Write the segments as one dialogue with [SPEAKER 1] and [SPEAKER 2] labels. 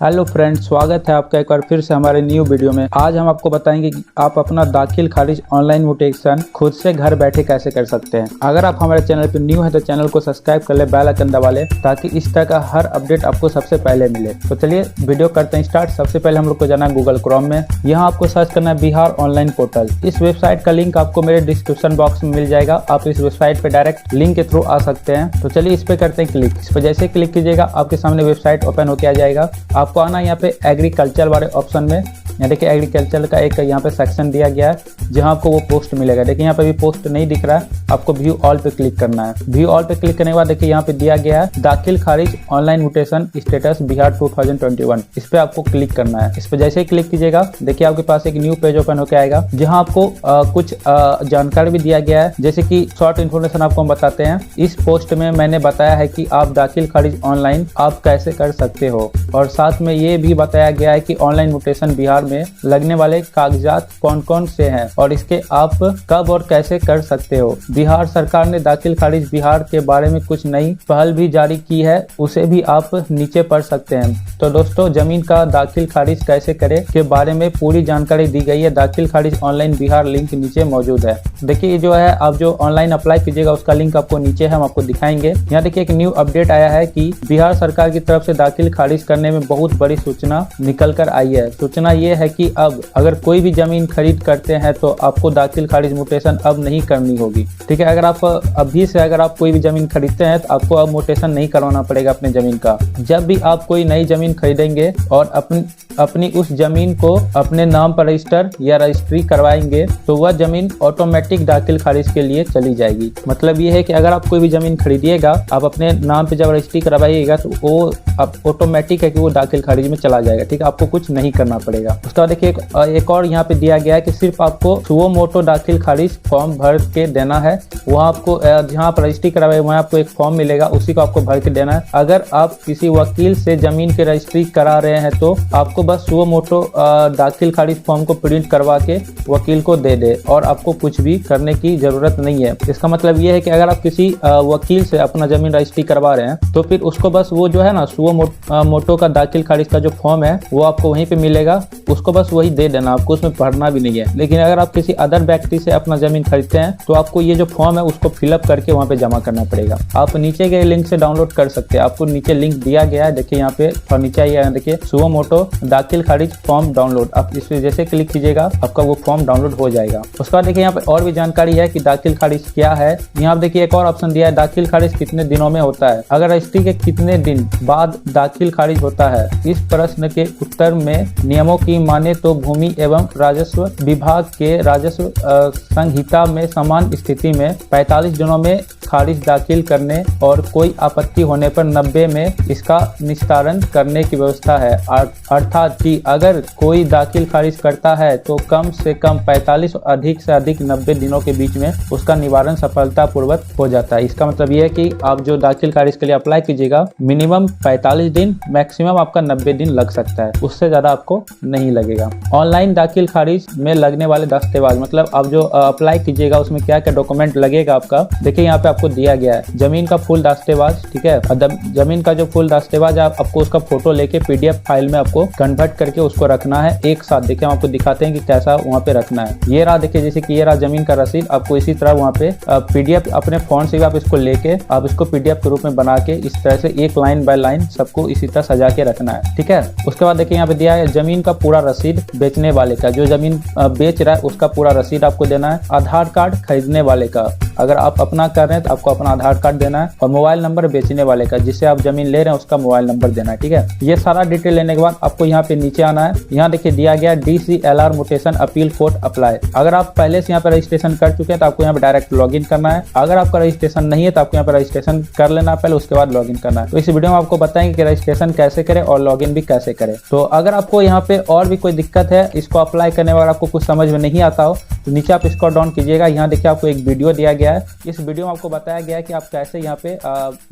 [SPEAKER 1] Hello friends, स्वागत है आपका एक बार फिर से हमारे न्यू वीडियो में। आज हम आपको बताएंगे कि आप अपना दाखिल खारिज ऑनलाइन म्यूटेशन खुद से घर बैठे कैसे कर सकते हैं। अगर आप हमारे चैनल पर न्यू है तो चैनल को सब्सक्राइब कर ले, बेल आइकन दबा ले ताकि इस तरह का हर अपडेट आपको सबसे पहले मिले। तो चलिए वीडियो करते हैं स्टार्ट। सबसे पहले हम लोग को जाना है गूगल क्रोम में। यहाँ आपको सर्च करना है बिहार ऑनलाइन पोर्टल। इस वेबसाइट का लिंक आपको मेरे डिस्क्रिप्शन बॉक्स में मिल जाएगा। आप इस वेबसाइट पे डायरेक्ट लिंक के थ्रू आ सकते हैं। तो चलिए इस पे करते हैं क्लिक। इस पर जैसे क्लिक कीजिएगा आपके सामने वेबसाइट ओपन होकर आ जाएगा। आपको आना यहाँ पे एग्रीकल्चर वाले ऑप्शन में। यहाँ देखिए एग्रीकल्चर का एक यहाँ पे सेक्शन दिया गया है जहाँ आपको वो पोस्ट मिलेगा। देखिए यहाँ पे भी पोस्ट नहीं दिख रहा है, आपको व्यू ऑल पे क्लिक करना है। व्यू ऑल पे क्लिक करने के बाद देखिए यहाँ पे दिया गया है दाखिल खारिज ऑनलाइन म्यूटेशन स्टेटस बिहार 2021। इस पे आपको क्लिक करना है। इस पे जैसे ही क्लिक कीजिएगा देखिए आपके पास एक न्यू पेज ओपन होकर आएगा जहाँ आपको कुछ जानकारी भी दिया गया है। जैसे कि शॉर्ट इन्फॉर्मेशन आपको हम बताते हैं। इस पोस्ट में मैंने बताया है कि आप दाखिल खारिज ऑनलाइन आप कैसे कर सकते हो, और साथ में ये भी बताया गया है कि ऑनलाइन म्यूटेशन बिहार में लगने वाले कागजात कौन कौन से हैं और इसके आप कब और कैसे कर सकते हो। बिहार सरकार ने दाखिल खारिज बिहार के बारे में कुछ नई पहल भी जारी की है, उसे भी आप नीचे पढ़ सकते हैं। तो दोस्तों, जमीन का दाखिल खारिज कैसे करें के बारे में पूरी जानकारी दी गई है। दाखिल खारिज ऑनलाइन बिहार लिंक नीचे मौजूद है। देखिए ये जो है आप जो ऑनलाइन अप्लाई कीजिएगा उसका लिंक आपको नीचे है, हम आपको दिखाएंगे। यहाँ देखिए एक न्यू अपडेट आया है कि बिहार सरकार की तरफ से दाखिल खारिज करने में बहुत बड़ी सूचना निकल कर आई है। सूचना ये है कि अब अगर कोई भी जमीन खरीद करते हैं तो आपको दाखिल खारिज म्यूटेशन अब नहीं करनी होगी। ठीक है, अगर आप अभी से अगर आप कोई भी जमीन खरीदते हैं तो आपको अब म्यूटेशन नहीं करवाना पड़ेगा अपने जमीन का। जब भी आप कोई नई जमीन खरीदेंगे और अपनी उस जमीन को अपने नाम पर रजिस्टर या रजिस्ट्री करवाएंगे तो वह जमीन ऑटोमेटिक दाखिल खारिज के लिए चली जाएगी। मतलब ये है कि अगर आप कोई भी जमीन खरीदिएगा, आप अपने नाम पे जब रजिस्ट्री करवाइएगा तो वो अब ऑटोमेटिक है कि वो दाखिल खारिज में चला जाएगा। ठीक है, आपको कुछ नहीं करना पड़ेगा। उसके बाद देखिए एक और यहाँ पे दिया गया है कि सिर्फ आपको सुओ मोटो दाखिल खारिज फॉर्म भर के देना है। वहाँ आपको जहाँ आप रजिस्ट्री करवाए वहाँ आपको एक फॉर्म मिलेगा, उसी को आपको भर के देना है। अगर आप किसी वकील से जमीन की रजिस्ट्री करा रहे हैं तो आपको बस सुओ मोटो दाखिल खारिज फॉर्म को प्रिंट करवा के वकील को दे दे और आपको कुछ भी करने की जरूरत नहीं है। इसका मतलब ये है कि अगर आप किसी वकील से अपना जमीन रजिस्ट्री करवा रहे हैं तो फिर उसको बस वो जो है ना सुओ मोटो का दाखिल खारिज का जो फॉर्म है वो आपको वहीं पे मिलेगा, उसको बस वही दे देना, आपको उसमें पढ़ना भी नहीं है। लेकिन अगर आप किसी अदर व्यक्ति से अपना जमीन खरीदते हैं तो आपको ये जो फॉर्म है उसको फिलअप करके वहाँ पे जमा करना पड़ेगा। आप नीचे के लिंक से डाउनलोड कर सकते हैं। आपको नीचे लिंक दिया गया है, देखिए यहाँ पे और नीचे आइए, देखिए सुओ मोटो दाखिल खारिज फॉर्म डाउनलोड। आप इस पे जैसे क्लिक कीजिएगा आपका वो फॉर्म डाउनलोड हो जाएगा। उसके बाद देखिए यहाँ पे और भी जानकारी है कि दाखिल खारिज क्या है। यहाँ पे देखिए एक और ऑप्शन दिया है दाखिल खारिज कितने दिनों में होता है, अगर रजिस्ट्री के कितने दिन बाद दाखिल खारिज होता है। इस प्रश्न के उत्तर में नियमों की माने तो भूमि एवं राजस्व विभाग के राजस्व संहिता में समान स्थिति में 45 दिनों में खारिज दाखिल करने और कोई आपत्ति होने पर 90 में इसका निस्तारण करने की व्यवस्था है। अर्थात कि अगर कोई दाखिल खारिज करता है तो कम से कम 45 और अधिक से अधिक 90 दिनों के बीच में उसका निवारण सफलतापूर्वक हो जाता है। इसका मतलब यह है कि आप जो दाखिल खारिज के लिए अप्लाई कीजिएगा मिनिमम 45 दिन, मैक्सिमम आपका 90 दिन लग सकता है, उससे ज्यादा आपको नहीं लगेगा। ऑनलाइन दाखिल खारिज में लगने वाले दस्तावेज, मतलब आप जो अप्लाई कीजिएगा उसमें क्या क्या डॉक्यूमेंट लगेगा आपका, देखिए यहाँ पे आपको दिया गया है जमीन का फुल दस्तावेज। ठीक है, जमीन का जो फुल दस्तावेज है आपको उसका फोटो लेके पीडीएफ फाइल में आपको कन्वर्ट करके उसको रखना है एक साथ। देखिए हम आपको दिखाते हैं कि कैसा वहाँ पे रखना है। ये रहा, देखिए जैसे कि ये रहा जमीन का रसीद, आपको इसी तरह वहाँ पे पीडीएफ अपने फोन से भी आप इसको लेके आप इसको पीडीएफ के रूप में बना के इस तरह से एक लाइन बाय लाइन सबको इसी तरह सजा के रखना है। ठीक है, उसके बाद देखिए यहाँ पे दिया है जमीन का पूरा रसीद बेचने वाले का, जो जमीन बेच रहा है उसका पूरा रसीद आपको देना है। आधार कार्ड खरीदने वाले का, अगर आप अपना कर रहे हैं तो आपको अपना आधार कार्ड देना है। और मोबाइल नंबर बेचने वाले का, जिससे आप जमीन ले रहे हैं उसका मोबाइल नंबर देना है। ठीक है, ये सारा डिटेल लेने के बाद आपको यहाँ पे नीचे आना है। यहाँ देखिए दिया गया DCLR mutation appeal court apply. अगर आप पहले से यहाँ पे रजिस्ट्रेशन कर चुके हैं तो आपको यहाँ पे डायरेक्ट लॉगिन करना है। अगर आपका रजिस्ट्रेशन नहीं है तो आपको यहाँ पे रजिस्ट्रेशन कर लेना पहले, उसके बाद लॉगिन करना है। तो इस वीडियो में आपको बताएंगे कि रजिस्ट्रेशन कैसे करें और लॉगिन भी कैसे करें। तो अगर आपको यहाँ पे और भी कोई दिक्कत है इसको अप्लाई करने वाला आपको कुछ समझ में नहीं आता हो तो नीचे आप स्क्रॉल डाउन कीजिएगा। यहाँ देखिए आपको एक वीडियो दिया गया गया है। इस वीडियो में आपको बताया गया है कि आप कैसे यहाँ पे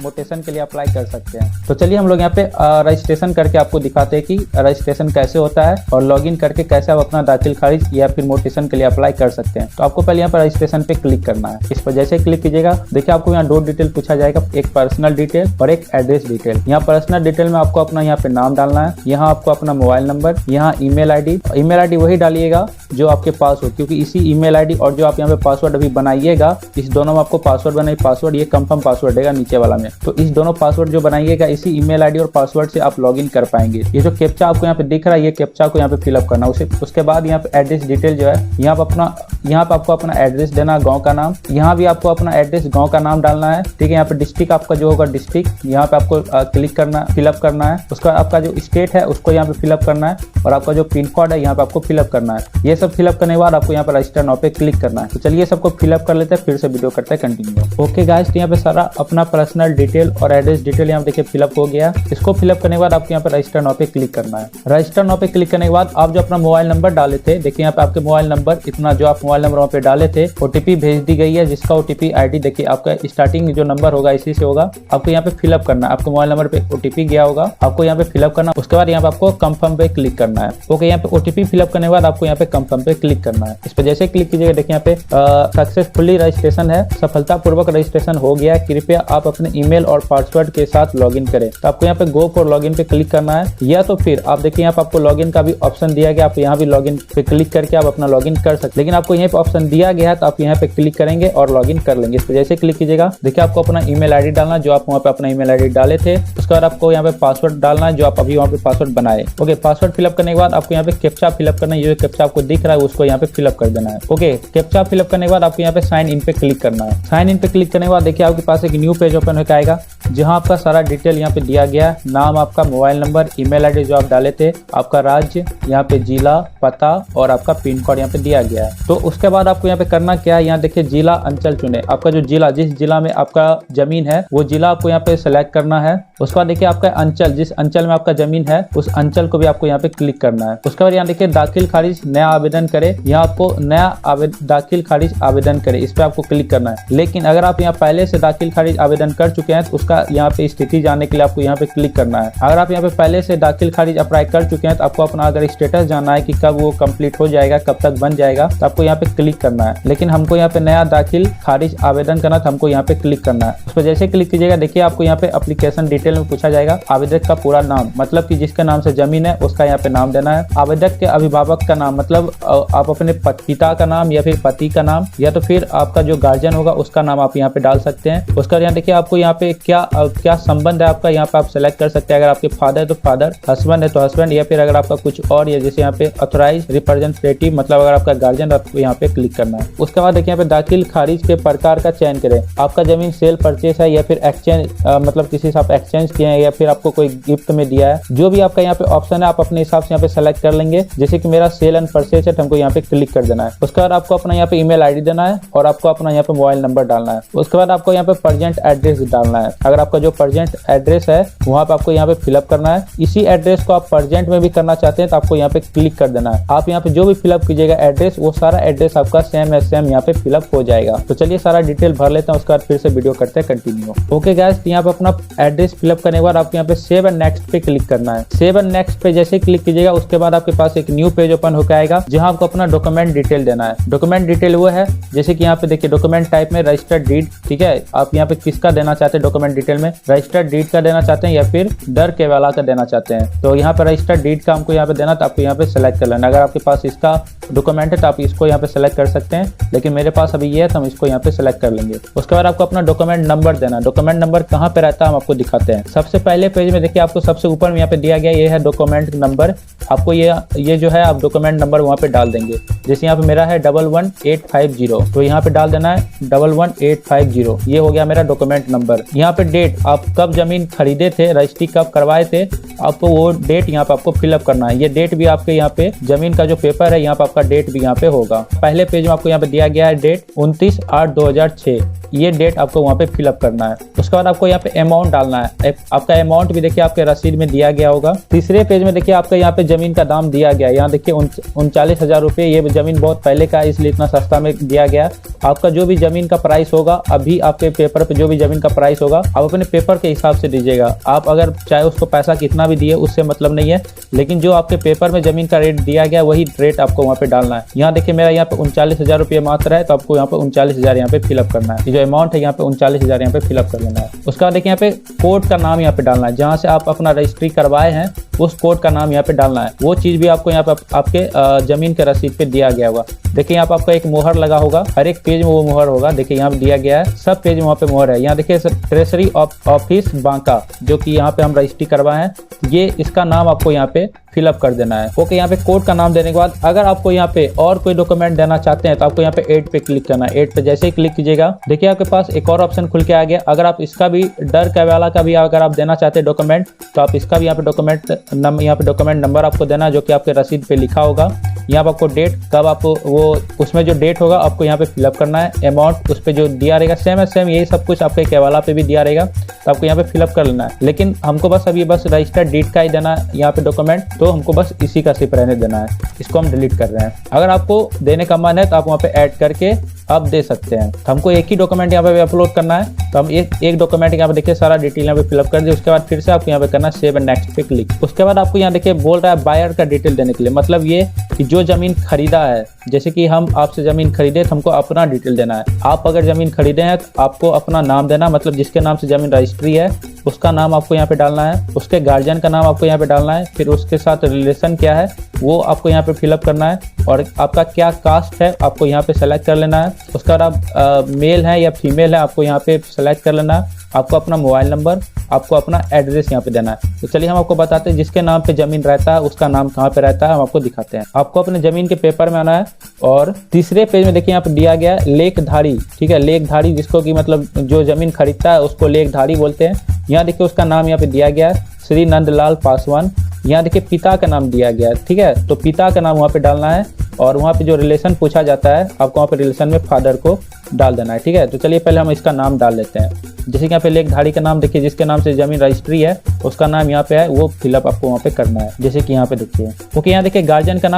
[SPEAKER 1] मोटेशन के लिए अप्लाई कर सकते हैं। तो चलिए हम लोग यहाँ पे रजिस्ट्रेशन करके आपको दिखाते हैं कि रजिस्ट्रेशन कैसे होता है और लॉगिन करके कैसे आप अपना दाखिल खारिज या फिर मोटेशन के लिए अप्लाई कर सकते हैं। तो आपको पहले यहाँ पर रजिस्ट्रेशन पे क्लिक करना है। इस पर जैसे क्लिक कीजिएगा, देखिए आपको यहाँ दो डिटेल पूछा जाएगा, एक पर्सनल डिटेल और एक एड्रेस डिटेल। यहाँ पर्सनल डिटेल में आपको अपना यहाँ पे नाम डालना है, यहाँ आपको अपना मोबाइल नंबर, यहाँ ईमेल आईडी वही डालिएगा जो आपके पास हो, क्योंकि इसी ईमेल आईडी और जो आप यहाँ पे पासवर्ड अभी बनाइएगा, इस दोनों में आपको पासवर्ड बनाइए। पासवर्ड ये कंफर्म पासवर्ड देगा नीचे वाला में, तो इस दोनों पासवर्ड जो बनाइएगा इसी ईमेल आईडी और पासवर्ड से आप लॉगिन कर पाएंगे। ये जो कैप्चा आपको यहाँ पे दिख रहा है, ये कैप्चा को यहाँ पे फिलअप करना। उसके बाद यहाँ पे एड्रेस डिटेल जो है, यहाँ पे आपको अपना एड्रेस देना, गाँव का नाम, यहाँ भी आपको अपना एड्रेस गाँव का नाम डालना है। ठीक है, यहाँ पे डिस्ट्रिक्ट आपका जो होगा डिस्ट्रिक्ट यहाँ पे आपको क्लिक करना, फिलअप करना है। उसका आपका जो स्टेट है उसको यहाँ पे फिलअप करना है और आपका जो पिन कोड है यहाँ पे आपको फिलअप करना है। ये सब फिलअप करने के बाद आपको यहाँ पर रजिस्टर नाउ पे क्लिक करना है। तो चलिए सबको फिलअप कर लेते हैं, फिर से वीडियो करते हैं कंटिन्यू। ओके गाइस, यहाँ पे सारा अपना पर्सनल डिटेल और एड्रेस डिटेल यहाँ देखिए फिलअप हो गया। इसको फिलअप करने के बाद आपको यहाँ पे रजिस्टर नाउ पे क्लिक करना है। रजिस्टर नाउ पे क्लिक करने के बाद आप जो अपना मोबाइल नंबर डाले थे, देखिए यहाँ पे आपके मोबाइल नंबर इतना जो आप मोबाइल नंबर वहाँ पे डाले थे, ओटीपी भेज दी गई है, जिसका ओटीपी आईडी देखिए आपका स्टार्टिंग जो नंबर होगा इसी से होगा। आपको यहाँ पे फिलअप करना है, आपके मोबाइल नंबर पे ओटीपी गया होगा, आपको यहाँ पे फिलअप करना। उसके बाद यहाँ पे आपको कंफर्म पे क्लिक करना है। ओके, यहाँ पे ओटीपी फिलअप करने के बाद आपको यहाँ पे कंफर्म पे क्लिक करना है। इस पे जैसे क्लिक कीजिएगा, देखिए यहाँ पे सक्सेसफुली रजिस्ट्रेशन है, सफलतापूर्वक रजिस्ट्रेशन हो गया। कृपया आप अपने ईमेल और पासवर्ड के साथ लॉगिन करें। तो आपको यहाँ पे गो फॉर लॉगिन पे क्लिक करना है, या तो फिर आप देखिए यहाँ पे आपको लॉगिन का भी ऑप्शन दिया गया, आप यहाँ भी लॉगिन पे क्लिक करके आप अपना लॉगिन कर सकते। लेकिन आपको यहाँ पे ऑप्शन दिया गया है तो आप यहाँ पे क्लिक करेंगे और लॉगिन कर लेंगे। इस पे जैसे क्लिक कीजिएगा, देखिए आपको अपना ईमेल आईडी डालना, जो आप वहाँ पे अपना ईमेल आईडी डाले थे। उसके बाद आपको यहाँ पे पासवर्ड डालना है, जो आप अभी वहाँ पे पासवर्ड बनाए। ओके, पासवर्ड फिलअप करने के बाद आपको यहाँ पे कैप्चा फिलअप करना है। ये जो कैप्चा आपको दिख रहा है उसको यहाँ पे फिलअप कर देना है। ओके, कैप्चा फिलअप करने के बाद आपको यहाँ पे साइन इन पे क्लिक करना है। साइन इन पे क्लिक करने के बाद देखिए आपके पास एक न्यू पेज ओपन होकर आएगा, जहां आपका सारा डिटेल यहाँ पे दिया गया है, नाम आपका, मोबाइल नंबर, ईमेल आईडी जो आप डाले थे, आपका राज्य, यहाँ पे जिला, पता और आपका पिन कोड यहाँ पे दिया गया है। तो उसके बाद आपको यहाँ पे करना क्या है, यहाँ देखिए जिला अंचल चुने। आपका जो जिला, जिस जिला में आपका जमीन है वो जिला आपको यहाँ पे सेलेक्ट करना है। उसके बाद देखिए आपका अंचल, जिस अंचल में आपका जमीन है उस अंचल को भी आपको यहाँ पे क्लिक करना है। उसके बाद यहाँ देखिए दाखिल खारिज नया आवेदन करे, यहाँ आपको नया दाखिल खारिज आवेदन करे, इस पे आपको क्लिक करना है। लेकिन अगर आप यहाँ पहले से दाखिल खारिज आवेदन कर चुके हैं तो उसका यहाँ पे स्थिति जानने के लिए आपको यहाँ पे क्लिक करना है। अगर आप यहाँ पे पहले से दाखिल खारिज अप्लाई कर चुके हैं तो आपको अपना अगर स्टेटस जानना है कि कब वो कंप्लीट हो जाएगा, कब तक बन जाएगा, तो आपको यहाँ पे क्लिक करना है। लेकिन हमको यहाँ पे नया दाखिल खारिज आवेदन करना तो हमको यहाँ पे क्लिक करना है। उस पर जैसे क्लिक कीजिएगा, देखिए आपको यहाँ पे एप्लीकेशन डिटेल में पूछा जाएगा आवेदक का पूरा नाम, मतलब कि जिसके नाम से जमीन है उसका यहाँ पे नाम देना है। आवेदक के अभिभावक का नाम, मतलब आप अपने पिता का नाम या फिर पति का नाम या तो फिर आपका जो गार्जियन होगा उसका नाम आप यहाँ पे डाल सकते हैं। उसका यहाँ देखिए आपको यहाँ पे क्या संबंध है आपका, यहाँ पे आप सेलेक्ट कर सकते हैं। अगर आपके फादर है तो फादर, हस्बैंड है तो हस्बैंड, या फिर अगर आपका कुछ और या जैसे यहाँ पे ऑथराइज रिप्रेजेंटेटिव, मतलब अगर आपका गार्जियन, आपको यहाँ पे क्लिक करना है। उसके बाद देखिए यहाँ पे दाखिल खारिज के प्रकार का चयन करें। आपका जमीन सेल परचेस है या फिर एक्सचेंज, मतलब किसी से आप एक्सचेंज किए हैं या फिर आपको कोई गिफ्ट में दिया है, जो भी आपका यहाँ पे ऑप्शन है आप अपने हिसाब से यहाँ पे सेलेक्ट कर लेंगे। जैसे कि मेरा सेल एंड परचेस है तो हमको यहाँ पे क्लिक कर देना है। उसके बाद आपको अपना यहाँ पे ईमेल आईडी देना है और आपको अपना यहाँ पे मोबाइल नंबर डालना है। उसके बाद आपको यहाँ पे प्रेजेंट एड्रेस डालना है। अगर आपका जो प्रेजेंट एड्रेस है वहाँ पे आपको यहाँ पे फिलअप करना है। इसी एड्रेस को आप प्रेजेंट में भी करना चाहते हैं तो आपको यहाँ पे क्लिक कर देना है। आप यहाँ पे जो भी फिलअप कीजिएगा एड्रेस, वो सारा एड्रेस आपका सेम यहाँ पे फिलअप हो जाएगा। तो चलिए सारा डिटेल भर लेते हैं, उसके बाद फिर से वीडियो करते हैं कंटिन्यू। ओके गाइस, यहाँ पे अपना एड्रेस फिलअप करने के बाद आपको यहाँ पे सेव एंड नेक्स्ट पे क्लिक करना है। सेव एंड नेक्स्ट पे जैसे क्लिक कीजिएगा उसके बाद आपके पास एक न्यू पेज ओपन होकर आएगा, जहां आपको अपना डॉक्यूमेंट डिटेल देना है। डॉक्यूमेंट डिटेल वो है जैसे कि यहाँ पे देखिए डॉक्यूमेंट टाइप में रजिस्टर्ड डीड, ठीक है, आप यहाँ पे किसका देना चाहते हैं डॉक्यूमेंट डिटेल में, रजिस्टर्ड डीड का देना चाहते हैं या फिर दर के वाला का देना चाहते हैं। तो यहाँ पे रजिस्टर्ड डीड का हमको यहाँ पे देना, तो आपको यहाँ पे सेलेक्ट कर लेना। अगर आपके पास इसका डॉक्यूमेंट है तो आप इसको यहाँ पे सेलेक्ट कर सकते हैं, लेकिन मेरे पास अभी ये है तो हम इसको यहाँ पे सेलेक्ट कर लेंगे। उसके बाद आपको अपना डॉक्यूमेंट नंबर देना। डॉक्यूमेंट नंबर कहाँ पे रहता है हम आपको दिखाते हैं। सबसे पहले पेज में देखिए आपको सबसे ऊपर में यहाँ पे दिया गया ये है डॉक्यूमेंट नंबर। आपको ये जो है आप डॉक्यूमेंट नंबर वहाँ पे डाल देंगे। जैसे यहाँ पे मेरा है 11850, तो यहाँ पे डाल देना है 11850। ये हो गया मेरा डॉक्यूमेंट नंबर। यहाँ पे डेट, आप कब जमीन खरीदे थे, रजिस्ट्री कब करवाए थे, आपको वो डेट यहाँ पे आपको फिलअप करना है। ये डेट भी आपके यहाँ पे जमीन का जो पेपर है यहाँ पे आपका डेट भी यहाँ पे होगा। पहले पेज में आपको यहाँ पे दिया गया है डेट 29/8/2006, ये डेट आपको वहाँ पे फिलअप करना है। उसके बाद आपको यहाँ पे अमाउंट डालना है। आपका अमाउंट भी देखिए आपके रसीद में दिया गया होगा। तीसरे पेज में देखिए आपका यहाँ पे जमीन का दाम दिया गया है, यहाँ देखिए 39,000 रुपये। ये जमीन बहुत पहले का है इसलिए इतना सस्ता में दिया गया। आपका जो भी जमीन का प्राइस होगा, अभी आपके पेपर पे जो भी जमीन का प्राइस होगा आप अपने पेपर के हिसाब से दीजिएगा। आप अगर चाहे उसको पैसा कितना भी दिए उससे मतलब नहीं है, लेकिन जो आपके पेपर में जमीन का रेट दिया गया वही रेट आपको वहाँ पे डालना है। यहाँ देखिए मेरा यहाँ पे 39,000 रुपये मात्र है, तो आपको यहाँ पे 39,000 यहाँ पे फिलअप करना है। जो अमाउंट है यहाँ पे 39,000 यहाँ पे फिलअप कर लेना है। उसका देखिए यहाँ पे कोर्ट का नाम यहाँ पे डालना है, जहाँ से आप अपना रजिस्ट्री करवाए हैं उस कोर्ट का नाम यहाँ पे डालना है। वो चीज़ भी आपको यहाँ पे आपके जमीन के रसीद पे दिया गया होगा। देखिए यहाँ पे आपका एक मोहर लगा होगा, हर एक पेज में वो मोहर होगा। देखिए यहाँ पे दिया गया है, सब पेज में वहाँ पे मोहर है। यहाँ देखिए ट्रेजरी ऑफिस बांका, जो कि यहाँ पे हम रजिस्ट्री करवाए हैं, ये इसका नाम आपको यहाँ पे फिलअप कर देना है। ओके, यहाँ पे कोर्ट का नाम देने के बाद अगर आपको यहाँ पे और कोई डॉक्यूमेंट देना चाहते हैं तो आपको यहाँ पे ऐड पे क्लिक करना है। ऐड पे जैसे ही क्लिक कीजिएगा, देखिए आपके पास एक और ऑप्शन खुल के आ गया। अगर आप इसका भी डर कैवाला का भी अगर आप देना चाहते हैं डॉक्यूमेंट, तो आप इसका भी यहाँ पे डॉक्यूमेंट नंबर आपको देना है, जो कि आपके रसीद पे लिखा होगा। यहाँ पे आपको डेट कब आप वो उसमें जो डेट होगा आपको यहाँ पे फिलअप करना है। अमाउंट उस पर जो दिया रहेगा सेम है, सेम यही सब कुछ आपके कैवाला पे भी दिया रहेगा, तो आपको यहाँ पे फिलअप कर लेना है। लेकिन हमको बस अभी बस रजिस्टर्ड डीड का ही देना है यहाँ पे डॉक्यूमेंट, तो हमको बस इसी का सिर्फ रहने देना है। इसको हम डिलीट कर रहे हैं। अगर आपको देने का मन है तो आप वहाँ पे ऐड करके आप दे सकते हैं। तो हमको एक ही डॉक्यूमेंट यहाँ पे अपलोड करना है, तो हम एक डॉक्यूमेंट यहाँ पे देखिए सारा डिटेल यहाँ पे फिलअप कर दिए। उसके बाद फिर से आपको यहाँ पे करना है सेव एंड नेक्स्ट पे क्लिक। उसके बाद आपको यहाँ देखिए बोल रहा है बायर का डिटेल देने के लिए, मतलब ये कि जो जमीन खरीदा है, जैसे कि हम आपसे जमीन खरीदे तो हमको अपना डिटेल देना है। आप अगर जमीन खरीदे हैं तो आपको अपना नाम देना, मतलब जिसके नाम से जमीन रजिस्ट्री है उसका नाम आपको यहाँ पे डालना है, उसके गार्जियन का नाम आपको यहाँ पे डालना है, फिर उसके साथ रिलेशन क्या है वो आपको यहाँ पे फिलअप करना है, और आपका क्या कास्ट है आपको यहाँ पे सेलेक्ट कर लेना है। उसका बाद आप मेल है या फीमेल है आपको यहाँ पे सेलेक्ट कर लेना है। आपको अपना मोबाइल नंबर, आपको अपना एड्रेस यहाँ पे देना है। तो चलिए हम आपको बताते हैं जिसके नाम पे जमीन रहता है उसका नाम कहाँ पे रहता है, हम आपको दिखाते हैं। आपको अपने जमीन के पेपर में आना है और तीसरे पेज में देखिए यहाँ पे दिया गया है लेखधारी, ठीक है, लेखधारी जिसको कि मतलब जो जमीन खरीदता है उसको लेखधारी बोलते हैं। यहाँ देखिए उसका नाम यहाँ पे दिया गया है श्री नंदलाल पासवान। यहाँ देखिए पिता का नाम दिया गया है, ठीक है, तो पिता का नाम वहाँ पे डालना है, और वहाँ पे जो रिलेशन पूछा जाता है आपको वहाँ पे रिलेशन में फादर को डाल देना है, ठीक है। तो चलिए पहले हम इसका नाम डाल लेते हैं। जैसे कि यहाँ पे लेखधारी का नाम देखिए, जिसके नाम से जमीन रजिस्ट्री है उसका नाम यहाँ पे है, वो फिलअप आपको वहाँ पे करना है, जैसे कि यहाँ पे देखिए। ओके, यहाँ देखिए गार्जियन का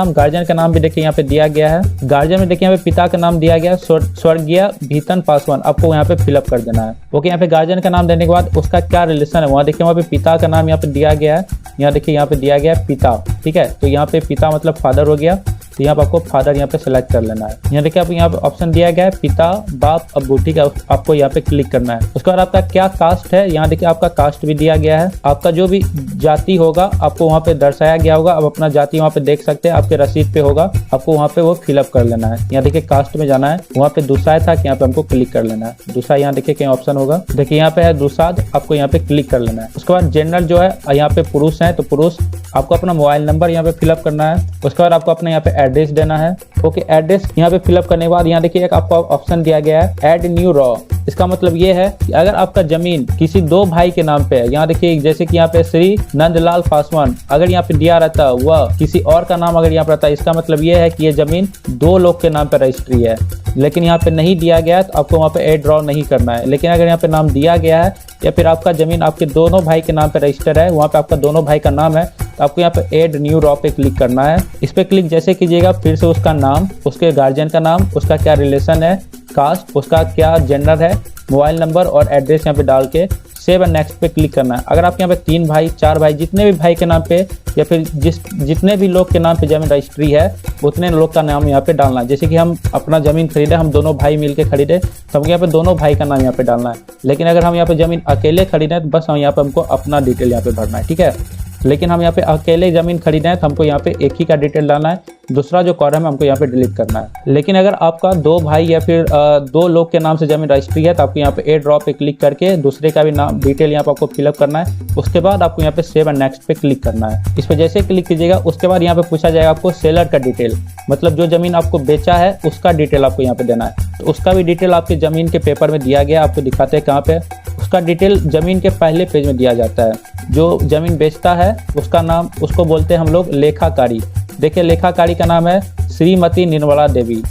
[SPEAKER 1] नाम भी देखिए यहाँ पे दिया गया है। गार्जियन में देखिए यहाँ पे पिता का नाम दिया गया है स्वर्गीय भीतन पासवान, आपको यहाँ पे फिलअप कर देना है। ओके, यहाँ पे गार्जियन का नाम देने के बाद उसका क्या रिलेशन है वहाँ देखिए, वहाँ पे पिता का नाम यहाँ पे दिया गया है। यहाँ देखिए यहाँ पे दिया गया है पिता, ठीक है, तो यहाँ पे पिता मतलब फादर हो गया, तो यहाँ पे आपको फादर यहाँ पे सेलेक्ट कर लेना है। यहाँ देखिए आप यहाँ पे ऑप्शन दिया गया है पिता बाप अब्बू, ठीक है, आपको यहाँ पे क्लिक करना है। उसके बाद आपका क्या कास्ट है, यहाँ देखिए आपका कास्ट भी दिया गया है। आपका जो भी जाति होगा आपको वहाँ पे दर्शाया गया होगा, आप अपना जाति वहाँ पे देख सकते हैं, आपके रसीद पे होगा, आपको वहाँ पे वो फिलअप कर लेना है। यहाँ देखिए कास्ट में जाना है, वहाँ पे दूसरा था कि यहाँ पे हमको क्लिक कर लेना है। दूसरा यहाँ देखिए कहीं ऑप्शन होगा, देखिए यहाँ पे है दूसरा, आपको यहाँ पे क्लिक कर लेना है। उसके बाद जेंडर जो है यहाँ पे पुरुष है, तो पुरुष, आपको अपना मोबाइल नंबर यहाँ पे फिलअप करना है। उसके बाद आपको अपना यहाँ पे एड्रेस देना है। ओके, एड्रेस यहाँ पे फिलअप करने के बाद यहाँ देखिए एक आपको ऑप्शन दिया गया है ऐड न्यू रॉ। इसका मतलब ये है कि अगर आपका जमीन किसी दो भाई के नाम पे है, यहाँ देखिए जैसे कि यहाँ पे श्री नंदलाल पासवान अगर यहाँ पे दिया रहता वह किसी और का नाम अगर यहाँ पे रहता, इसका मतलब ये है कि ये जमीन दो लोग के नाम पे रजिस्ट्री है। लेकिन यहाँ पे नहीं दिया गया है तो आपको वहाँ पे ऐड ड्रॉ नहीं करना है। लेकिन अगर यहाँ पे नाम दिया गया है या फिर आपका जमीन आपके दोनों भाई के नाम पे रजिस्टर है, वहाँ पे आपका दोनों भाई का नाम है, तो आपको यहाँ पे ऐड न्यू रॉ पे क्लिक करना है। इस पे क्लिक जैसे कीजिएगा, फिर से उसका नाम, उसके गार्जियन का नाम, उसका क्या रिलेशन है, कास्ट, उसका क्या जेंडर है, मोबाइल नंबर और एड्रेस यहाँ पे डाल के सेव एंड नेक्स्ट पे क्लिक करना है। अगर आप यहाँ पे 3 भाई 4 भाई जितने भी भाई के नाम पे या फिर जितने भी लोग के नाम पे जमीन रजिस्ट्री है उतने लोग का नाम यहाँ पे डालना है। जैसे कि हम अपना जमीन खरीदे, हम दोनों भाई मिलके खरीदे, तो हमको यहाँ पे दोनों भाई का नाम यहाँ पे डालना है। लेकिन अगर हम यहाँ पे जमीन अकेले खरीदे तो बस हम यहाँ पे हमको अपना डिटेल यहाँ पे भरना है, ठीक है। लेकिन हम यहाँ पे अकेले जमीन खरीदे हैं तो हमको यहाँ पे एक ही का डिटेल डालना है, दूसरा जो कॉलम है हमको यहाँ पे डिलीट करना है। लेकिन अगर आपका 2 भाई या फिर 2 लोग के नाम से जमीन रजिस्ट्री है तो आपको यहाँ पे ए ड्रॉ पे क्लिक करके दूसरे का भी नाम डिटेल यहाँ पे आपको फिलअप करना है। उसके बाद आपको यहाँ पे सेव एंड नेक्स्ट पे क्लिक करना है। इस पर जैसे क्लिक कीजिएगा उसके बाद यहाँ पे पूछा जाएगा आपको सेलर का डिटेल, मतलब जो जमीन आपको बेचा है उसका डिटेल आपको यहाँ पे देना है। तो उसका भी डिटेल आपके जमीन के पेपर में दिया गया, आपको दिखाते हैं कहाँ पे। उसका डिटेल जमीन के पहले पेज में दिया जाता है। जो जमीन बेचता है उसका नाम, उसको बोलते हैं हम लोग लेखाकारी। देखिए लेखाकारी का नाम है श्रीमती निर्मला देवी।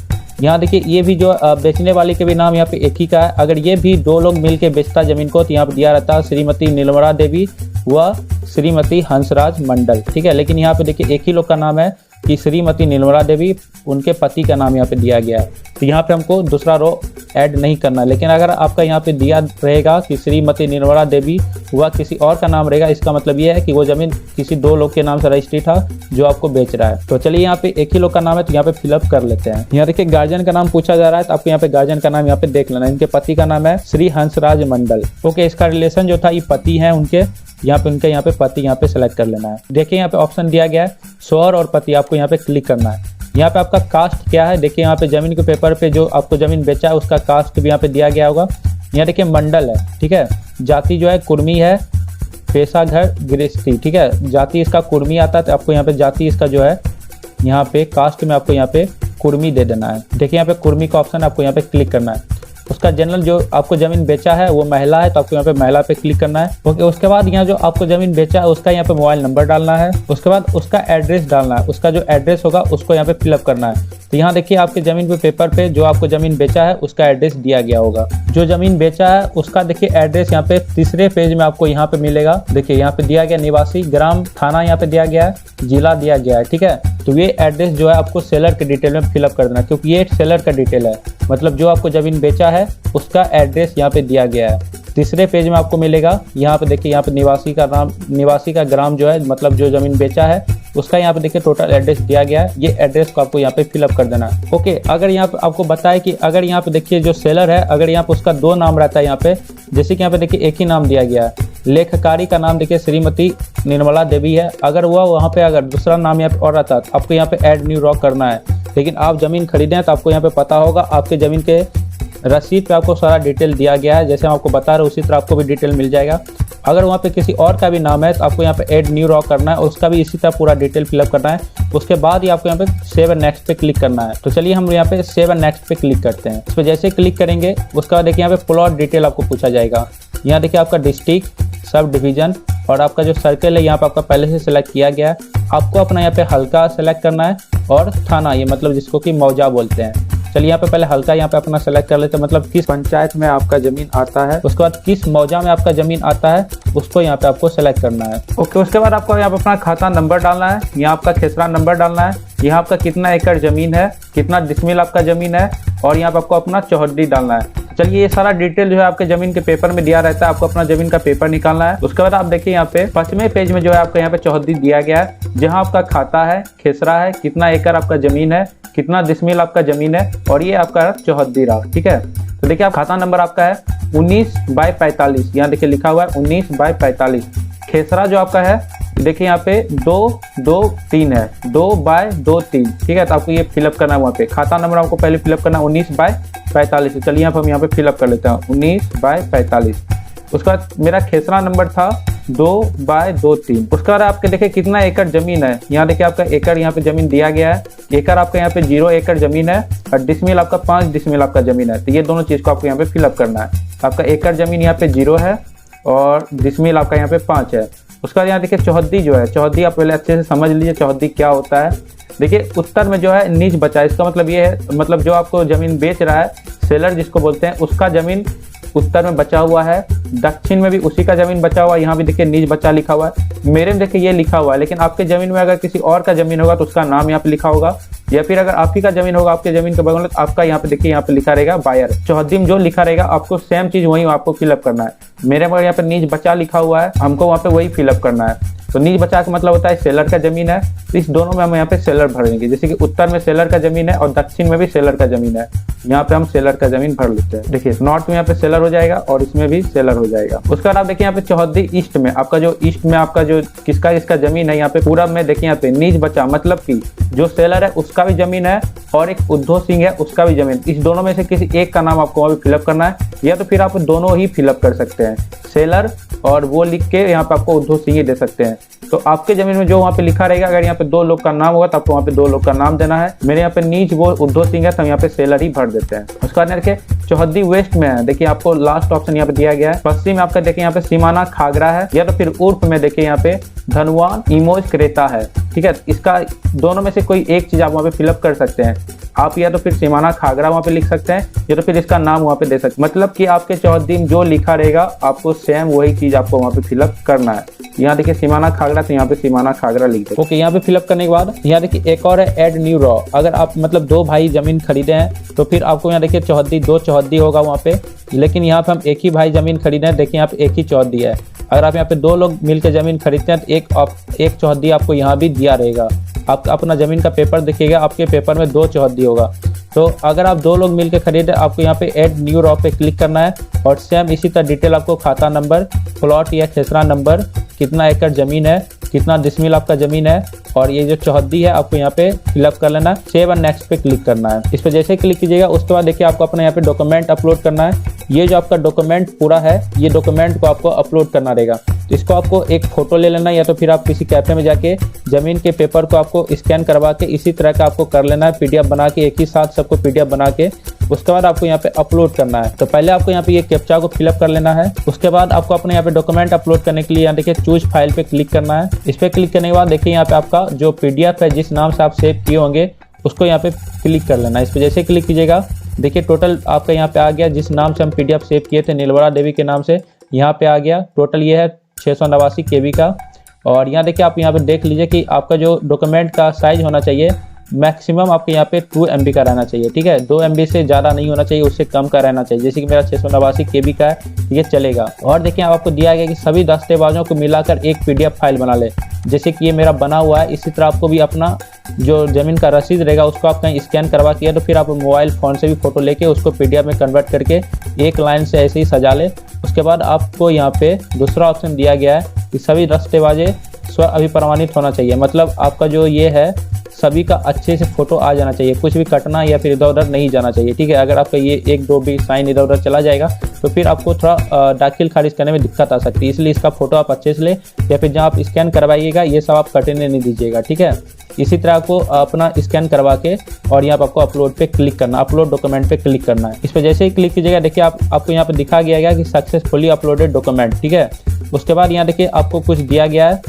[SPEAKER 1] यहाँ देखिए ये भी जो बेचने वाले के भी नाम यहाँ पे एक ही का है। अगर ये भी 2 लोग मिल के बेचता जमीन को तो यहाँ पे दिया रहता है श्रीमती निर्मला देवी व श्रीमती हंसराज मंडल, ठीक है। लेकिन यहाँ पे देखिए एक ही लोग का नाम है कि श्रीमती निर्मला देवी, उनके पति का नाम यहाँ पे दिया गया है, तो यहाँ पे हमको दूसरा रो ऐड नहीं करना। लेकिन अगर आपका यहाँ पे दिया रहेगा कि श्रीमती निर्मला देवी व किसी और का नाम रहेगा, इसका मतलब ये है कि वो जमीन किसी दो लोग के नाम से रजिस्ट्री था जो आपको बेच रहा है। तो चलिए यहाँ पे एक ही लोग का नाम है तो यहाँ पे फिलअप कर लेते हैं। यहाँ देखिए गार्जियन का नाम पूछा जा रहा है, तो आपको यहाँ पे गार्जियन का नाम यहाँ पे देख लेना। इनके पति का नाम है श्री हंसराज मंडल। ओके, इसका रिलेशन जो था ये पति है उनके, उनके यहाँ पे पति यहाँ पे सेलेक्ट कर लेना है। देखिए यहाँ पे ऑप्शन दिया गया है शौहर और पति, आपको यहाँ पे क्लिक करना है। यहाँ पे आपका कास्ट क्या है, देखिए यहाँ पे जमीन के पेपर पे जो आपको जमीन बेचा है उसका कास्ट भी यहाँ पे दिया गया होगा। यहाँ देखिए मंडल है, ठीक है। जाति जो है कुर्मी है, पेशा घर गृहस्थी, ठीक है। जाति इसका कुर्मी आता है, तो आपको यहाँ पे जाति इसका जो है यहाँ पे कास्ट में आपको यहाँ पे कुर्मी दे देना है। देखिए यहाँ पे कुर्मी का ऑप्शन आपको यहाँ पे क्लिक करना है। उसका जनरल जो आपको जमीन बेचा है वो महिला है, तो आपको यहाँ पे महिला पे क्लिक करना है। ओके, उसके बाद यहाँ जो आपको जमीन बेचा है उसका यहाँ पे मोबाइल नंबर डालना है। उसके बाद उसका एड्रेस डालना है, उसका जो एड्रेस होगा उसको यहाँ पे फिलअप करना है। तो यहाँ देखिए आपके जमीन पे पेपर पे जो आपको जमीन बेचा है उसका एड्रेस दिया गया होगा। जो जमीन बेचा है उसका देखिए एड्रेस यहाँ पे तीसरे पेज में आपको यहाँ पे मिलेगा। देखिए यहाँ पे दिया गया निवासी, ग्राम, थाना यहाँ पे दिया गया है, जिला दिया गया है, ठीक है। तो ये एड्रेस जो है आपको सेलर के डिटेल में फिलअप कर देना, क्योंकि ये सेलर का डिटेल है, मतलब जो आपको जमीन बेचा है उसका एड्रेस यहाँ पे दिया गया है। तीसरे पेज में आपको मिलेगा, यहाँ पे देखिए यहाँ पे निवासी का नाम, निवासी का ग्राम जो है मतलब जो जमीन बेचा है उसका यहाँ पे देखिए टोटल एड्रेस दिया गया है। ये एड्रेस को आपको यहाँ पे फिलअप कर देना है। ओके, अगर यहाँ पे आपको बताए कि अगर यहाँ पे देखिए जो सेलर है, अगर यहाँ पे उसका दो नाम रहता है यहाँ पे, जैसे कि यहाँ पे देखिए एक ही नाम दिया गया है, लेखकारी का नाम देखिए श्रीमती निर्मला देवी है, अगर वह वहाँ पे अगर दूसरा नाम यहाँ पे और रहता तो आपको यहाँ पे ऐड न्यू रॉ करना है। लेकिन आप जमीन खरीदें तो आपको यहाँ पे पता होगा, आपके जमीन के रसीद पे आपको सारा डिटेल दिया गया है, जैसे हम आपको बता रहे हैं उसी तरह आपको भी डिटेल मिल जाएगा। अगर वहाँ पे किसी और का भी नाम है तो आपको यहाँ पे ऐड न्यू रॉ करना है, उसका भी इसी तरह पूरा डिटेल फिलअप करना है। उसके बाद ही आपको यहाँ पे सेव एंड नेक्स्ट पे क्लिक करना है। तो चलिए हम यहाँ पे सेव एंड नेक्स्ट पे क्लिक करते हैं। इस पर जैसे क्लिक करेंगे उसके बाद देखिए यहाँ पे प्लॉट डिटेल आपको पूछा जाएगा। यहाँ देखिए आपका डिस्ट्रिक्ट, सब डिवीजन और आपका जो सर्कल है यहाँ पे आपका पहले से सिलेक्ट किया गया है। आपको अपना यहाँ पे हल्का सेलेक्ट करना है और थाना, ये मतलब जिसको कि मौजा बोलते हैं। चलिए यहाँ पे पहले हल्का यहाँ पे अपना सेलेक्ट कर लेते हैं, मतलब किस पंचायत में आपका जमीन आता है, उसके बाद किस मौजा में आपका जमीन आता है उसको यहाँ पे आपको सेलेक्ट करना है। ओके, उसके बाद आपको यहाँ पे अपना खाता नंबर डालना है, यहाँ आपका खेसरा नंबर डालना है, यहाँ आपका कितना एकड़ जमीन है, कितना डिसमिल आपका जमीन है और यहाँ पे आपको अपना चौहद्दी डालना है। चलिए ये सारा डिटेल जो है आपके जमीन के पेपर में दिया रहता है, आपको अपना जमीन का पेपर निकालना है। उसके बाद आप देखिए यहाँ पे 5वें पेज में जो है आपका यहाँ पे चौहद्दी दिया गया है, जहाँ आपका खाता है, खेसरा है, कितना एकड़ आपका जमीन है, कितना डिसमिल आपका जमीन है और ये आपका चौहद्दी रहा, ठीक है। तो देखिए आप खाता नंबर आपका है 19/45, यहाँ देखिए लिखा हुआ है 19/45। खेसरा जो आपका है देखिए यहाँ पे 223 है, 2/23, ठीक है। तो आपको ये फिलअप करना है, वहाँ पे खाता नंबर आपको पहले फिलअप करना है 19/45। चलिए यहाँ पे हम यहाँ पे फिलअप कर लेते हैं 19/45। उसके बाद मेरा खेसरा नंबर था 2/23। उसके बाद आपके देखिए कितना एकड़ जमीन है, यहाँ देखिए आपका एकड़ यहाँ पे जमीन दिया गया है। एकड़ आपका यहाँ पे 0 एकड़ जमीन है और डिसमिल आपका 5 डिसमिल आपका जमीन है। तो ये दोनों चीज को आपको यहाँ पे फिलअप करना है। आपका एकड़ जमीन यहाँ पे 0 है और डिसमिल आपका यहाँ पे 5 है। उसके बाद यहाँ देखिए चौहद्दी जो है, चौहद्दी आप पहले अच्छे से समझ लीजिए चौहद्दी क्या होता है। देखिए उत्तर में जो है नीच बचा, इसका मतलब ये है, मतलब जो आपको जमीन बेच रहा है सेलर जिसको बोलते हैं, उसका जमीन उत्तर में बचा हुआ है, दक्षिण में भी उसी का जमीन बचा हुआ है। यहाँ भी देखिए नीच बचा लिखा हुआ है, मेरे में देखिए ये लिखा हुआ है। लेकिन आपके जमीन में अगर किसी और का जमीन होगा तो उसका नाम यहाँ पे लिखा होगा, या फिर अगर आप ही का जमीन होगा आपके जमीन के बगल में तो आपका यहाँ पे देखिए यहाँ पे लिखा रहेगा बायर। चौहद्दी में जो लिखा रहेगा आपको सेम चीज वही आपको फिलअप करना है। मेरे मगर यहाँ पे नीच बचा लिखा हुआ है, हमको वहाँ पे वही फिलअप करना है। तो नीच बचा का मतलब होता है सेलर का जमीन है, तो इस दोनों में हम यहाँ पे सेलर भरेंगे। जैसे कि उत्तर में सेलर का जमीन है और दक्षिण में भी सेलर का जमीन है, यहाँ पे हम सेलर का जमीन भर लेते हैं। देखिए नॉर्थ में यहाँ पे सेलर हो जाएगा और इसमें भी सेलर हो जाएगा। उसके बाद आप देखिए यहाँ पे चौहद्दी ईस्ट में आपका जो ईस्ट में आपका जो किसका इसका जमीन है, यहाँ पे पूरब में देखिए यहाँ पे नीच बचा, मतलब कि जो सेलर है उसका भी जमीन है और एक उद्धव सिंह है उसका भी जमीन। इस दोनों में से किसी एक का नाम आपको वहाँ पे फिलअप करना है, या तो फिर आप दोनों ही फिलअप कर सकते हैं, सेलर और वो लिख के यहाँ पे आपको उद्धव सिंह ही दे सकते हैं। तो आपके जमीन में जो वहाँ पे लिखा रहेगा, अगर यहाँ पे 2 लोग का नाम होगा तो आपको वहाँ पे 2 लोग का नाम देना है। मेरे यहाँ पे नीच वो उद्धव सिंह है तो हम यहाँ पे सेलर ही भर देते हैं। उसके बाद देखिए चौहद्दी वेस्ट में है, देखिए आपको लास्ट ऑप्शन यहाँ पे दिया गया है। पश्चिम में आपका देखिए यहाँ पे सीमाना खागरा है, या तो फिर उर्फ में देखिए यहाँ पे धनवान इमोज क्रेता है, ठीक है। इसका दोनों में से कोई एक चीज आप वहाँ पे फिलअप कर सकते हैं। आप या तो फिर सीमाना खागरा वहाँ पे लिख सकते हैं या तो फिर इसका नाम वहाँ पे दे सकते हैं। मतलब कि आपके चौहद्दी में जो लिखा रहेगा आपको सेम वही चीज़ आपको वहाँ पे फिलअप करना है। यहाँ देखिए सीमाना खागरा, तो यहाँ पे सीमाना खागरा लिख दे। ओके, यहाँ पे फिलअप करने के बाद यहाँ देखिए एक और है ऐड न्यू रॉ। अगर आप मतलब 2 भाई जमीन खरीदे हैं तो फिर आपको यहाँ देखिए चौहद्दी 2 चौहद्दी होगा वहाँ पे, लेकिन यहाँ पे हम एक ही भाई जमीन खरीदे हैं। देखिए यहाँ पे एक ही चौहद्दी है। अगर आप यहाँ पे 2 लोग मिलकर जमीन खरीदते हैं तो एक चौहद्दी आपको यहाँ भी दिया रहेगा। आप अपना जमीन का पेपर देखिएगा, आपके पेपर में 2 चौहद्दी होगा। तो अगर आप 2 लोग मिलकर खरीदे आपको यहाँ पे ऐड न्यू रॉ पे क्लिक करना है और सेम इसी तरह डिटेल आपको खाता नंबर, प्लॉट या खेसरा नंबर, कितना एकड़ ज़मीन है, कितना डिसमिल आपका ज़मीन है और ये जो चौहद्दी है आपको यहाँ पे फिलअप कर लेना है। सेव एंड नेक्स्ट पे क्लिक करना है। इस पर जैसे क्लिक कीजिएगा उसके बाद देखिए आपको अपना यहाँ पे डॉक्यूमेंट अपलोड करना है। ये जो आपका डॉक्यूमेंट पूरा है ये डॉक्यूमेंट को आपको अपलोड करना रहेगा। तो इसको आपको एक फ़ोटो ले लेना है या तो फिर आप किसी कैफे में जाके ज़मीन के पेपर को आपको स्कैन करवा के इसी तरह का आपको कर लेना है, PDF बना के एक ही साथ सबको PDF बना के उसके बाद आपको यहाँ पे अपलोड करना है। तो पहले आपको यहाँ पे ये कैप्चा को फिलअप कर लेना है। उसके बाद आपको अपने यहाँ पे डॉक्यूमेंट अपलोड करने के लिए यहाँ देखिए चूज फाइल पे क्लिक करना है। इस पर क्लिक करने के बाद देखिए यहाँ पे आपका जो PDF है जिस नाम से आप सेव किए होंगे उसको यहाँ पे क्लिक कर लेना है। इस पर जैसे क्लिक कीजिएगा देखिए टोटल आपका यहाँ पे आ गया, जिस नाम से हम PDF सेव किए थे नीलवरा देवी के नाम से यहाँ पे आ गया। टोटल ये है 689 KB का। और यहाँ देखिए आप यहाँ पे देख लीजिए कि आपका जो डॉक्यूमेंट का साइज होना चाहिए मैक्सिमम आपके यहाँ पे 2 MB का रहना चाहिए, ठीक है। 2 MB से ज़्यादा नहीं होना चाहिए, उससे कम का रहना चाहिए। जैसे कि मेरा 689 KB का है, ये चलेगा। और देखिए आपको दिया गया कि सभी दस्तावेजों को मिलाकर एक PDF फाइल बना ले। जैसे कि ये मेरा बना हुआ है, इसी तरह आपको भी अपना जो ज़मीन का रसीद रहेगा उसको आप कहीं स्कैन करवा के तो फिर आप मोबाइल फ़ोन से भी फ़ोटो लेके उसको PDF में कन्वर्ट करके एक लाइन से ऐसे ही सजा ले। उसके बाद आपको यहाँ पे दूसरा ऑप्शन दिया गया है कि सभी दस्तावेज स्व अभिप्रमाणित होना चाहिए। मतलब आपका जो ये है सभी का अच्छे से फोटो आ जाना चाहिए, कुछ भी कटना या फिर इधर उधर नहीं जाना चाहिए, ठीक है। अगर आपका ये 1-2 भी साइन इधर उधर चला जाएगा तो फिर आपको थोड़ा दाखिल खारिज करने में दिक्कत आ सकती है। इसलिए इसका फोटो आप अच्छे से ले या फिर जहाँ आप स्कैन करवाइएगा ये सब आप कटने नहीं दीजिएगा, ठीक है। इसी तरह आपको अपना स्कैन करवा के और यहाँ पर आपको अपलोड पे क्लिक करना, अपलोड डॉक्यूमेंट पे क्लिक करना है। इस पर जैसे ही क्लिक कीजिएगा देखिए आपको यहाँ पे दिखा गया कि सक्सेसफुली अपलोडेड डॉक्यूमेंट, ठीक है। उसके बाद यहाँ देखिए आपको कुछ दिया गया है,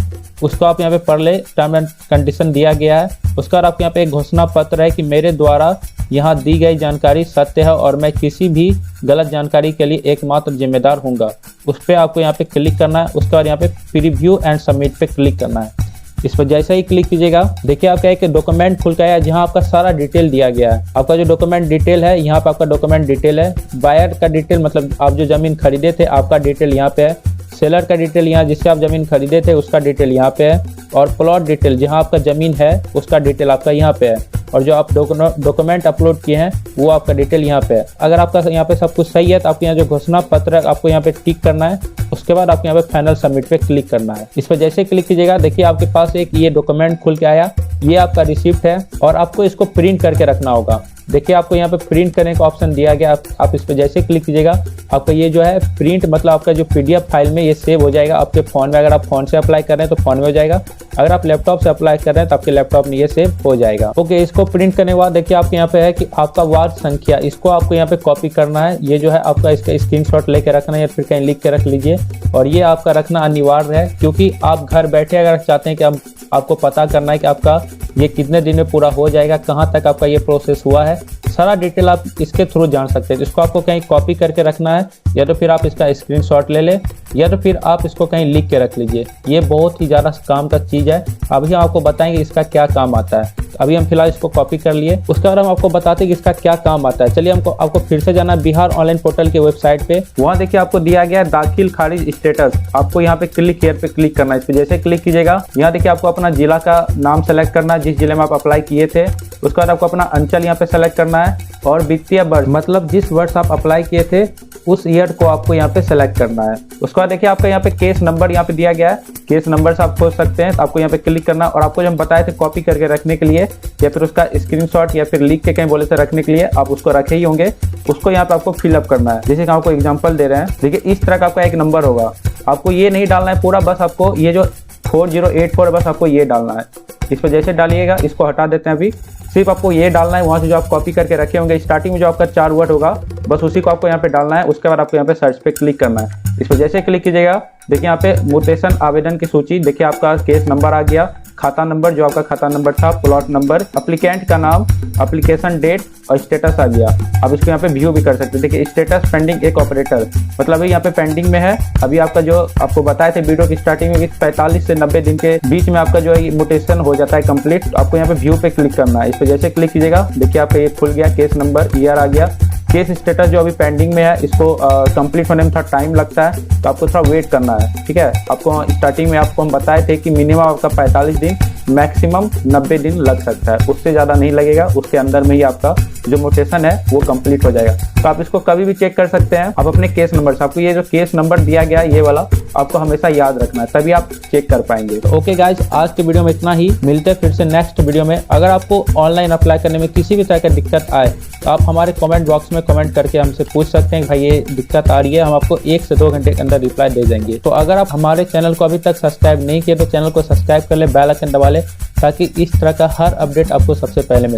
[SPEAKER 1] उसको आप यहाँ पे पढ़ ले। टर्म एंड कंडीशन दिया गया है। उसका आपको यहाँ पे एक घोषणा पत्र है कि मेरे द्वारा यहाँ दी गई जानकारी सत्य है और मैं किसी भी गलत जानकारी के लिए एकमात्र जिम्मेदार हूँगा। उस पर आपको यहाँ पे क्लिक करना है। उसके बाद यहाँ पे प्रीव्यू एंड सबमिट पे क्लिक करना है। इस पर जैसे ही क्लिक कीजिएगा देखिए आपका एक डॉक्यूमेंट खुल के आया जहाँ आपका सारा डिटेल दिया गया है। आपका जो डॉक्यूमेंट डिटेल है यहाँ पे आपका डॉक्यूमेंट डिटेल है, बायर का डिटेल मतलब आप जो जमीन खरीदे थे आपका डिटेल यहाँ पे है, सेलर का डिटेल यहाँ जिससे आप ज़मीन खरीदे थे उसका डिटेल यहाँ पे है, और प्लॉट डिटेल जहाँ आपका ज़मीन है उसका डिटेल आपका यहाँ पे है, और जो आप डॉक्यूमेंट अपलोड किए हैं वो आपका डिटेल यहाँ पे है। अगर आपका यहाँ पे सब कुछ सही है तो आपको यहाँ जो घोषणा पत्र है आपको यहाँ पे टिक करना है। उसके बाद आपको यहाँ पे फाइनल सबमिट पे क्लिक करना है। इस पर जैसे क्लिक कीजिएगा देखिए आपके पास एक ये डॉक्यूमेंट खुल के आया, ये आपका रिसिप्ट है और आपको इसको प्रिंट करके रखना होगा। देखिए आपको यहाँ पे प्रिंट करने का ऑप्शन दिया गया, आप इस पर जैसे क्लिक कीजिएगा आपका ये जो है प्रिंट मतलब आपका जो PDF फाइल में ये सेव हो जाएगा आपके फ़ोन में। अगर आप फ़ोन से अप्लाई कर रहे हैं तो फ़ोन में हो जाएगा, अगर आप लैपटॉप से अप्लाई कर रहे हैं तो आपके लैपटॉप में ये सेव हो जाएगा। ओके, इसको प्रिंट करने के बाद देखिए आपके यहाँ पे है कि आपका वार्ड संख्या, इसको आपको यहाँ पे कॉपी करना है। ये जो है आपका इसका स्क्रीनशॉट लेके रखना है या फिर कहीं लिख के रख लीजिए, और ये आपका रखना अनिवार्य है क्योंकि आप घर बैठे अगर चाहते हैं कि आपको पता करना है कि आपका ये कितने दिन में पूरा हो जाएगा, कहाँ तक आपका ये प्रोसेस हुआ है, सारा डिटेल आप इसके थ्रू जान सकते हैं। इसको आपको कहीं कॉपी करके रखना है या तो फिर आप इसका स्क्रीनशॉट ले लें या तो फिर आप इसको कहीं लिख के रख लीजिए। ये बहुत ही ज़्यादा काम का चीज़ है। अभी हम आपको बताएंगे इसका क्या काम आता है। अभी हम फिलहाल इसको कॉपी कर लिए, उसके बाद हम आपको बताते हैं कि इसका क्या काम आता है। चलिए आपको फिर से जाना बिहार ऑनलाइन पोर्टल के वेबसाइट पे। वहाँ देखिए आपको दिया गया है दाखिल खारिज स्टेटस, आपको यहाँ पे क्लिक हियर पे क्लिक करना है। इस पर जैसे क्लिक कीजिएगा यहाँ देखिए आपको अपना जिला का नाम सेलेक्ट करना है, जिस जिले में आप अप्लाई किए थे। उसके बाद आपको अपना अंचल यहाँ पे सेलेक्ट करना है और वित्तीय वर्ष मतलब जिस वर्ष आप अप्लाई किए थे उस ईयर को आपको यहाँ पे सेलेक्ट करना है। उसके बाद देखिए आपका यहाँ पे केस नंबर यहाँ पे दिया गया है, केस नंबर से आप खोज सकते हैं। तो आपको यहाँ पे क्लिक करना है और आपको जो हम बताए थे कॉपी करके रखने के लिए या फिर उसका स्क्रीनशॉट या फिर लिख के कहीं बोले से रखने के लिए आप उसको रखे ही होंगे, उसको यहाँ पे आपको फिलअप करना है। जैसे कि आपको एग्जाम्पल दे रहे हैं, देखिए इस तरह का आपका एक नंबर होगा, आपको ये नहीं डालना है पूरा, बस आपको ये जो 4084 बस आपको ये डालना है। इस पर जैसे डालिएगा, इसको हटा देते हैं अभी, सिर्फ आपको ये डालना है। वहाँ से जो आप कॉपी करके रखे होंगे स्टार्टिंग में जो आपका 4 वर्ड होगा बस उसी को आपको यहाँ पे डालना है। उसके बाद आपको यहाँ पे सर्च पे क्लिक करना है। इस पर जैसे क्लिक कीजिएगा देखिए यहाँ पे म्यूटेशन आवेदन की सूची, देखिए आपका केस नंबर आ गया, खाता नंबर जो आपका खाता नंबर था, प्लॉट नंबर, एप्लीकेंट का नाम, एप्लीकेशन डेट और स्टेटस आ गया। अब इसको यहाँ पे व्यू भी कर सकते हैं। देखिए स्टेटस पेंडिंग एक ऑपरेटर, मतलब यहाँ पे पेंडिंग में है। अभी आपका जो आपको बताए थे वीडियो की स्टार्टिंग में 45 से 90 दिन के बीच में आपका जो है म्यूटेशन हो जाता है कंप्लीट। तो आपको यहाँ पे व्यू पे क्लिक करना है। इस पर जैसे क्लिक कीजिएगा, देखिए आपका ये खुल गया, केस नंबर ईयर आ गया। केस स्टेटस जो अभी पेंडिंग में है, इसको कंप्लीट होने में थोड़ा टाइम लगता है, तो आपको थोड़ा वेट करना है। ठीक है, आपको स्टार्टिंग में आपको हम बताए थे कि मिनिमम आपका 45 दिन, मैक्सिमम 90 दिन लग सकता है, उससे ज़्यादा नहीं लगेगा। उसके अंदर में ही आपका जो म्यूटेशन है वो कंप्लीट हो जाएगा। तो आप इसको कभी भी चेक कर सकते हैं। आप अपने केस नंबर से, आपको ये जो केस नंबर दिया गया है ये वाला आपको हमेशा याद रखना है, तभी आप चेक कर पाएंगे। तो ओके गाइज, आज के वीडियो में इतना ही। मिलते हैं फिर से नेक्स्ट वीडियो में। अगर आपको ऑनलाइन अप्लाई करने में किसी भी तरह की दिक्कत आए तो आप हमारे कमेंट बॉक्स में कमेंट करके हमसे पूछ सकते हैं कि भाई ये दिक्कत आ रही है, हम आपको 1 से 2 घंटे के अंदर रिप्लाई दे देंगे। तो अगर आप हमारे चैनल को अभी तक सब्सक्राइब नहीं किए तो चैनल को सब्सक्राइब कर ले, बेल आइकन दबा ले, ताकि इस तरह का हर अपडेट आपको सबसे पहले मिले।